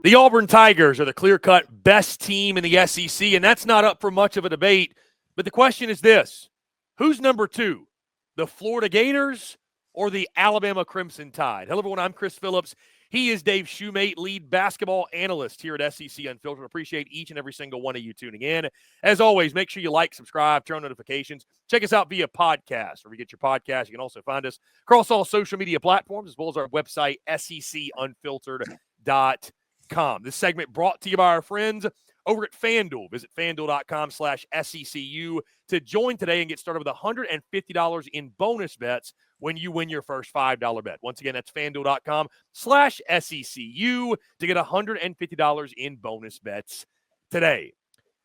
The Auburn Tigers are the clear-cut best team in the SEC, and that's not up for much of a debate. But the question is this: who's number two, the Florida Gators or the Alabama Crimson Tide? Hello, everyone. I'm Chris Phillips. He is Dave Shumate, lead basketball analyst here at SEC Unfiltered. Appreciate each and every single one of you tuning in. As always, make sure you like, subscribe, turn on notifications. Check us out via podcast. Wherever you get your podcast, you can also find us across all social media platforms, as well as our website, secunfiltered.com. This segment brought to you by our friends over at FanDuel. Visit FanDuel.com/SECU to join today and get started with $150 in bonus bets when you win your first $5 bet. Once again, that's FanDuel.com/SECU to get $150 in bonus bets today.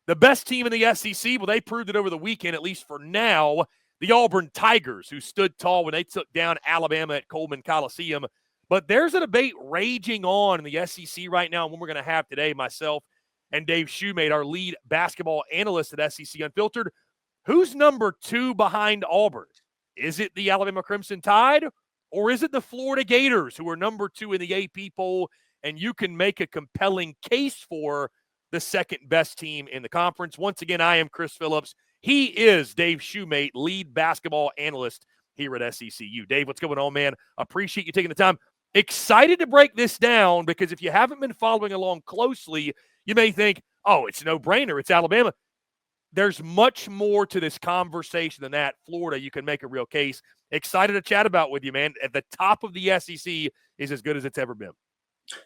The best team in the SEC, well, they proved it over the weekend, at least for now. The Auburn Tigers, who stood tall when they took down Alabama at Coleman Coliseum. But there's a debate raging on in the SEC right now, and one we're going to have today, myself and Dave Shumate, our lead basketball analyst at SEC Unfiltered. Who's number two behind Auburn? Is it the Alabama Crimson Tide, or is it the Florida Gators, who are number two in the AP poll, and you can make a compelling case for the second best team in the conference? Once again, I am Chris Phillips. He is Dave Shumate, lead basketball analyst here at SECU. Dave, what's going on, man? Appreciate you taking the time. Excited to break this down because if you haven't been following along closely, you may think, oh, it's a no-brainer. It's Alabama. There's much more to this conversation than that. Florida, you can make a real case. Excited to chat about with you, man. At the top of the SEC is as good as it's ever been.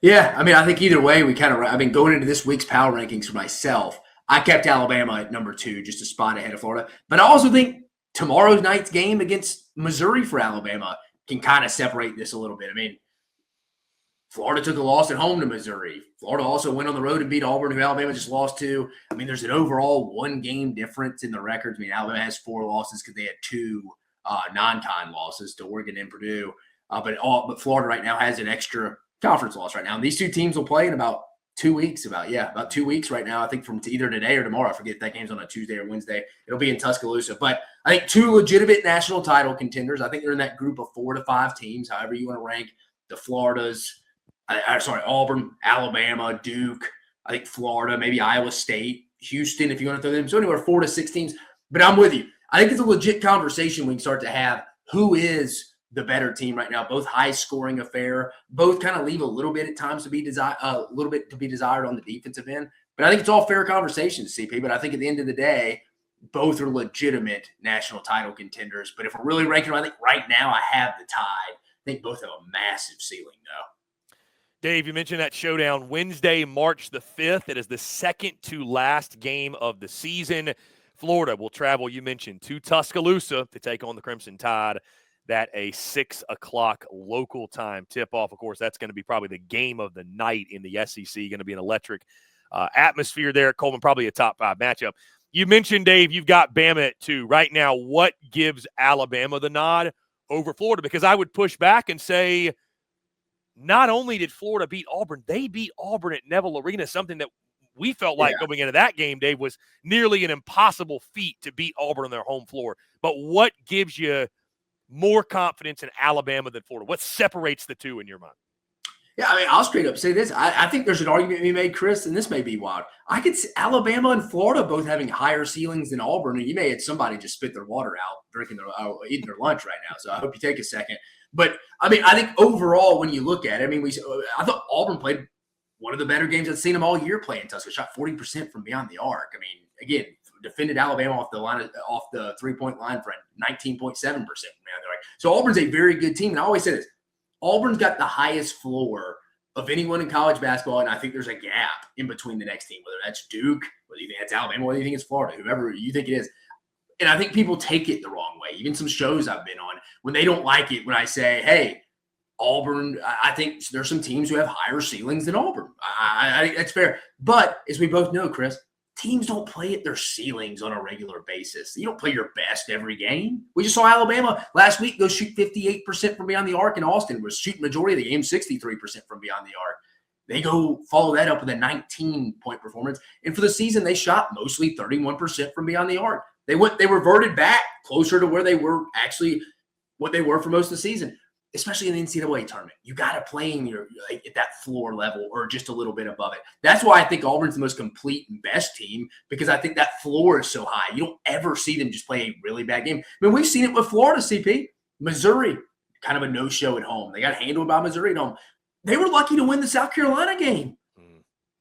Yeah, I mean, I think either way, going into this week's power rankings for myself, I kept Alabama at number two, just a spot ahead of Florida. But I also think tomorrow's night's game against Missouri for Alabama can kind of separate this a little bit. I mean, Florida took a loss at home to Missouri. Florida also went on the road and beat Auburn, who Alabama just lost to. I mean, there's an overall one-game difference in the records. I mean, Alabama has 4 losses because they had 2 non-con losses to Oregon and Purdue. But Florida right now has an extra conference loss right now. And these two teams will play in about 2 weeks. About 2 weeks right now, I think, from either today or tomorrow. I forget if that game's on a Tuesday or Wednesday. It'll be in Tuscaloosa. But I think 2 legitimate national title contenders. I think they're in that group of 4 to 5 teams, however you want to rank the Floridas. Auburn, Alabama, Duke, I think Florida, maybe Iowa State, Houston, if you want to throw them. So anywhere 4 to 6 teams. But I'm with you. I think it's a legit conversation we can start to have. Who is the better team right now? Both high-scoring affair. Both kind of leave a little bit at times to be desired on the defensive end. But I think it's all fair conversations, CP. But I think at the end of the day, both are legitimate national title contenders. But if we're really ranking them, I think right now I have the Tide. I think both have a massive ceiling, though. Dave, you mentioned that showdown Wednesday, March the 5th. It is the second to last game of the season. Florida will travel, you mentioned, to Tuscaloosa to take on the Crimson Tide. That a 6 o'clock local time tip-off. Of course, that's going to be probably the game of the night in the SEC. Going to be an electric atmosphere there at Coleman, probably a top 5 matchup. You mentioned, Dave, you've got Bama at 2. Right now, what gives Alabama the nod over Florida? Because I would push back and say, not only did Florida beat Auburn, they beat Auburn at Neville Arena, something that we felt like going into that game, Dave, was nearly an impossible feat to beat Auburn on their home floor. But what gives you more confidence in Alabama than Florida? What separates the two in your mind? Yeah, I mean, I'll straight up say this. I think there's an argument to be made, Chris, and this may be wild. I could see Alabama and Florida both having higher ceilings than Auburn, and you may have somebody just spit their water out, eating their lunch right now. So I hope you take a second. But, I mean, I think overall when you look at it, I mean, I thought Auburn played one of the better games I've seen them all year play in Tuscaloosa. Shot 40% from beyond the arc. I mean, again, defended Alabama off the three-point line for 19.7% from beyond the arc. So Auburn's a very good team. And I always say this, Auburn's got the highest floor of anyone in college basketball, and I think there's a gap in between the next team, whether that's Duke, whether you think it's Alabama, whether you think it's Florida, whoever you think it is. And I think people take it the wrong way. Even some shows I've been on, when they don't like it when I say, hey, Auburn, I think there's some teams who have higher ceilings than Auburn. I think that's fair. But as we both know, Chris, teams don't play at their ceilings on a regular basis. You don't play your best every game. We just saw Alabama last week go shoot 58% from beyond the arc in Austin, was shooting majority of the game, 63% from beyond the arc. They go follow that up with a 19-point performance. And for the season, they shot mostly 31% from beyond the arc. They reverted back closer to where they were actually what they were for most of the season. especially in the NCAA tournament, you got to play in your at that floor level or just a little bit above it. That's why I think Auburn's the most complete and best team, because I think that floor is so high. You don't ever see them just play a really bad game. I mean, we've seen it with Florida, CP. Missouri, kind of a no-show at home. They got handled by Missouri at home. They were lucky to win the South Carolina game.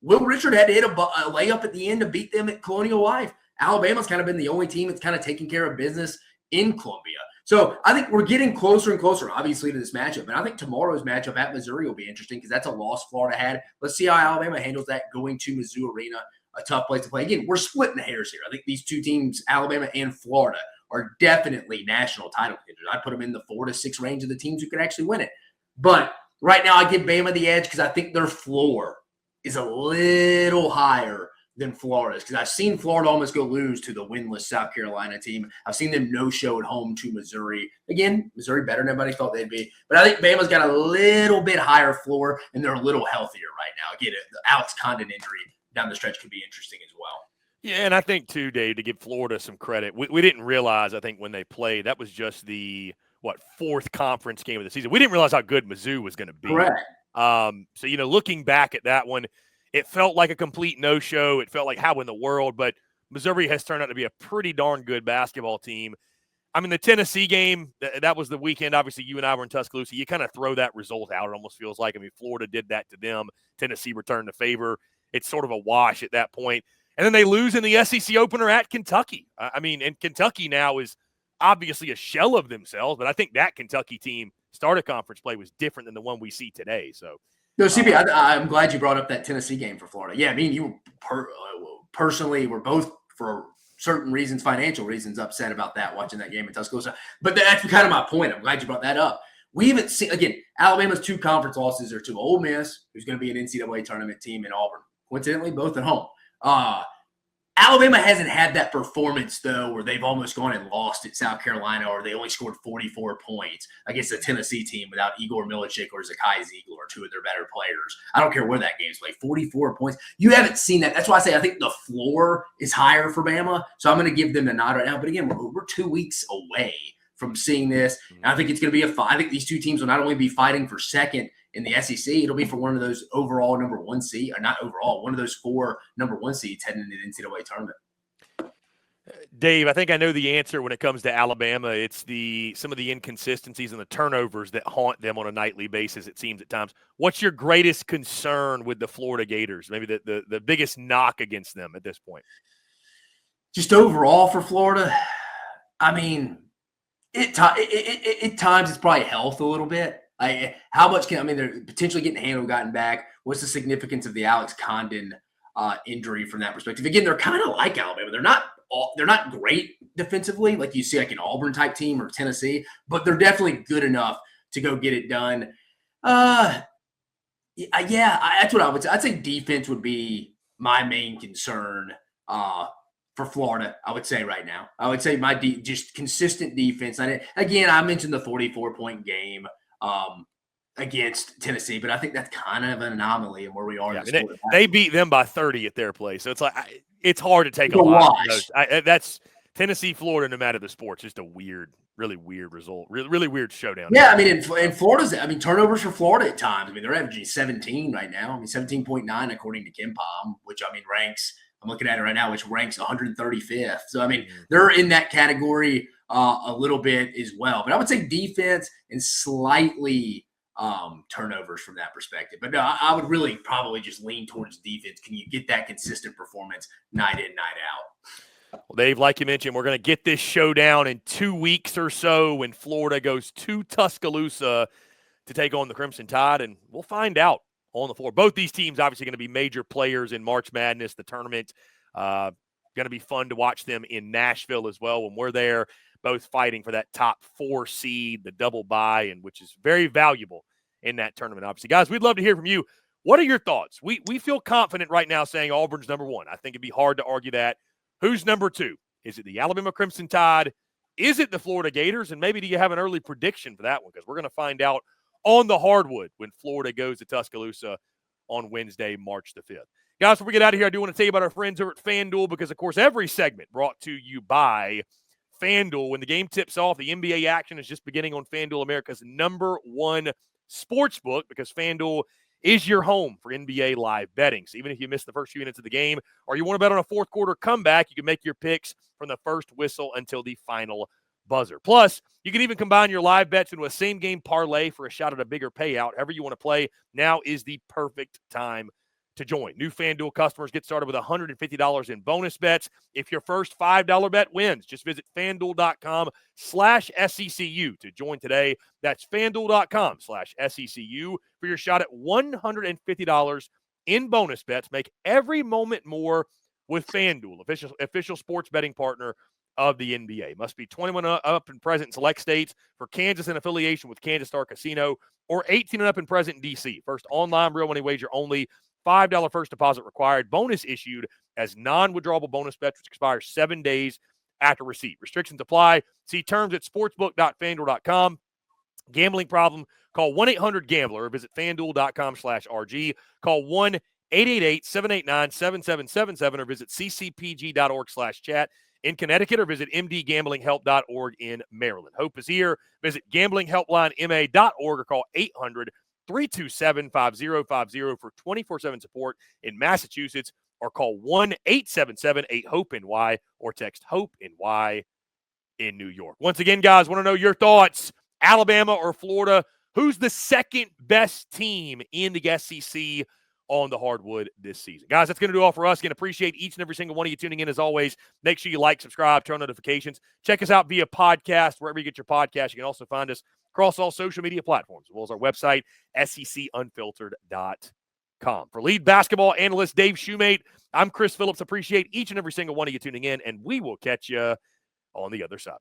Will Richard had to hit a layup at the end to beat them at Colonial Life. Alabama's kind of been the only team that's kind of taking care of business in Columbia. So I think we're getting closer and closer, obviously, to this matchup. And I think tomorrow's matchup at Missouri will be interesting because that's a loss Florida had. Let's see how Alabama handles that going to Mizzou Arena, a tough place to play. Again, we're splitting hairs here. I think these two teams, Alabama and Florida, are definitely national title contenders. I'd put them in the 4 to 6 range of the teams who could actually win it. But right now I give Bama the edge because I think their floor is a little higher than Florida's, because I've seen Florida almost go lose to the winless South Carolina team. I've seen them no-show at home to Missouri. Again, Missouri better than everybody thought they'd be. But I think Bama's got a little bit higher floor, and they're a little healthier right now. Again, the Alex Condon injury down the stretch could be interesting as well. Yeah, and I think, too, Dave, to give Florida some credit, we didn't realize, I think, when they played, that was just the, fourth conference game of the season. We didn't realize how good Mizzou was going to be. Correct. So, looking back at that one, it felt like a complete no-show. It felt like how in the world, but Missouri has turned out to be a pretty darn good basketball team. I mean, the Tennessee game, that was the weekend. Obviously, you and I were in Tuscaloosa. You kind of throw that result out, it almost feels like. I mean, Florida did that to them. Tennessee returned the favor. It's sort of a wash at that point. And then they lose in the SEC opener at Kentucky. I mean, and Kentucky now is obviously a shell of themselves, but I think that Kentucky team started conference play was different than the one we see today. So, no, CP, I'm glad you brought up that Tennessee game for Florida. Yeah, me and you personally were both, for certain reasons, financial reasons, upset about that, watching that game in Tuscaloosa. But that's kind of my point. I'm glad you brought that up. We haven't seen, again, Alabama's 2 conference losses are to Ole Miss, who's going to be an NCAA tournament team, in Auburn. Coincidentally, both at home. Alabama hasn't had that performance, though, where they've almost gone and lost at South Carolina, or they only scored 44 points against a Tennessee team without Igor Milicic or Zakai Ziegler, 2 of their better players. I don't care where that game's played. 44 points. You haven't seen that. That's why I say I think the floor is higher for Bama, so I'm going to give them a nod right now. But again, we're 2 weeks away from seeing this, and I think it's going to be I think these two teams will not only be fighting for second in the SEC, it'll be for one of those overall number 1 seed, or not overall, one of those 4 number 1 seeds heading into the NCAA tournament. Dave, I think I know the answer when it comes to Alabama. It's some of the inconsistencies and the turnovers that haunt them on a nightly basis, it seems at times. What's your greatest concern with the Florida Gators? Maybe the biggest knock against them at this point? Just overall for Florida, I mean, at times it's probably health a little bit. How much they're potentially getting handled, gotten back. What's the significance of the Alex Condon injury from that perspective? Again, they're kind of like Alabama. They're not great defensively, like you see like an Auburn type team or Tennessee, but they're definitely good enough to go get it done. That's what I would say. I'd say defense would be my main concern for Florida, I would say right now. I would say just consistent defense. Again, I mentioned the 44-point game against Tennessee, but I think that's kind of an anomaly in where we are. Yeah, they beat them by 30 at their place, so it's like it's hard to take a lot of those. That's Tennessee, Florida, no matter the sport, just a really weird result, really weird showdown. Yeah, I mean, in Florida's, turnovers for Florida at times. I mean, they're averaging 17 right now. I mean, 17.9 according to KenPom, which ranks. I'm looking at it right now, which ranks 135th. So, I mean, they're in that category a little bit as well. But I would say defense and slightly turnovers from that perspective. But no, I would really probably just lean towards defense. Can you get that consistent performance night in, night out? Well, Dave, like you mentioned, we're going to get this showdown in 2 weeks or so when Florida goes to Tuscaloosa to take on the Crimson Tide, and we'll find out on the floor. Both these teams obviously going to be major players in March Madness, the tournament. Going to be fun to watch them in Nashville as well when we're there, both fighting for that top 4 seed, the double bye, and which is very valuable in that tournament, obviously. Guys, we'd love to hear from you. What are your thoughts? We feel confident right now saying Auburn's number 1. I think it'd be hard to argue that. Who's number 2? Is it the Alabama Crimson Tide? Is it the Florida Gators? And maybe do you have an early prediction for that one? Because we're going to find out on the hardwood when Florida goes to Tuscaloosa on Wednesday, March the 5th. Guys, before we get out of here, I do want to tell you about our friends over at FanDuel because, of course, every segment brought to you by FanDuel. When the game tips off, the NBA action is just beginning on FanDuel, America's #1 sportsbook, because FanDuel is your home for NBA live betting. So even if you miss the first few minutes of the game or you want to bet on a fourth quarter comeback, you can make your picks from the first whistle until the final buzzer. Plus, you can even combine your live bets into a same-game parlay for a shot at a bigger payout. However you want to play, now is the perfect time to join. New FanDuel customers get started with $150 in bonus bets if your first $5 bet wins. Just visit FanDuel.com/SECU to join today. That's FanDuel.com/SECU for your shot at $150 in bonus bets. Make every moment more with FanDuel, official sports betting partner of the NBA. Must be 21 up and present in select states. For Kansas, in affiliation with Kansas Star Casino, or 18 and up and present in D.C. First online real money wager only. $5 first deposit required. Bonus issued as non-withdrawable bonus bets, which expires 7 days after receipt. Restrictions apply. See terms at sportsbook.fanduel.com. Gambling problem? Call 1-800-GAMBLER or visit fanduel.com/RG. Call 1-888-789-7777 or visit ccpg.org/chat in Connecticut, or visit mdgamblinghelp.org in Maryland. Hope is here. Visit gamblinghelplinema.org or call 800-327-5050 for 24/7 support in Massachusetts, or call 1-877-8-HOPE-NY or text HOPE-NY in New York. Once again, guys, want to know your thoughts. Alabama or Florida? Who's the second best team in the SEC on the hardwood this season? Guys, that's going to do all for us. Again, appreciate each and every single one of you tuning in. As always, make sure you like, subscribe, turn on notifications. Check us out via podcast, wherever you get your podcast. You can also find us across all social media platforms, as well as our website, secunfiltered.com. For lead basketball analyst Dave Shumate, I'm Chris Phillips. Appreciate each and every single one of you tuning in, and we will catch you on the other side.